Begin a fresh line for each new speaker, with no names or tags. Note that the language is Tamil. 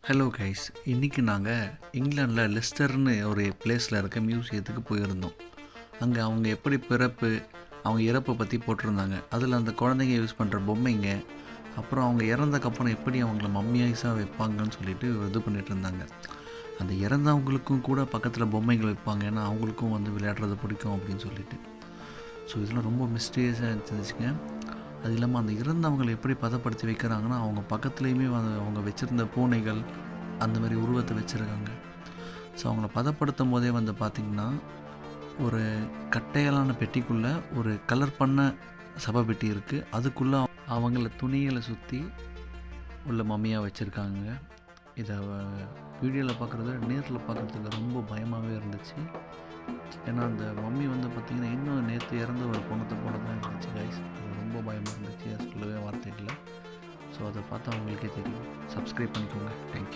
ஹலோ கைஸ், இன்றைக்கி நாங்கள் இங்கிலாண்டில் லெஸ்டர்னு ஒரு பிளேஸில் இருக்க மியூசியத்துக்கு போயிருந்தோம். அங்கே அவங்க எப்படி பிறப்பு, அவங்க இறப்பை பற்றி போட்டிருந்தாங்க. அதில் அந்த குழந்தைங்க யூஸ் பண்ணுற பொம்மைங்க, அப்புறம் அவங்க இறந்தக்கப்புறம் எப்படி அவங்கள மம்மியாய்ஸாக வைப்பாங்கன்னு சொல்லிட்டு இது பண்ணிகிட்டு இருந்தாங்க. அந்த இறந்தவங்களுக்கும் கூட பக்கத்தில் பொம்மைகள் வைப்பாங்க, ஏன்னா அவங்களுக்கும் வந்து விளையாடுறது பிடிக்கும் அப்படின்னு சொல்லிட்டு. ஸோ இதெல்லாம் ரொம்ப மிஸ்டீரியஸாக இருந்துச்சுங்க. அது இல்லாமல் அந்த இறந்தவங்களை எப்படி பதப்படுத்தி வைக்கிறாங்கன்னா, அவங்க பக்கத்துலேயுமே அவங்க வச்சுருந்த பூனைகள் அந்த மாதிரி உருவத்தை வச்சுருக்காங்க. ஸோ அவங்கள பதப்படுத்தும் போதே வந்து பார்த்திங்கன்னா, ஒரு கட்டையலான பெட்டிக்குள்ளே ஒரு கலர் பண்ண சபை பெட்டி இருக்குது. அதுக்குள்ளே அவங்கள துணிகளை சுற்றி உள்ள மம்மியாக வச்சுருக்காங்க. இதை வீடியோவில் பார்க்குறத நேரில் பார்க்குறதுக்கு ரொம்ப பயமாகவே இருந்துச்சு. ஏன்னா அந்த மம்மி வந்து பார்த்திங்கன்னா இன்னும் நேற்று இறந்த ஒரு பொண்ணத்தை போல தான் இருந்துச்சு கைஸ். அது ரொம்ப பயமாக இருந்துச்சு, அது சொல்லவே வார்த்தை இல்லை. ஸோ அதை பார்த்தா அவங்களுக்கே தெரியும். சப்ஸ்கிரைப் பண்ணிக்கோங்க. தேங்க்யூ.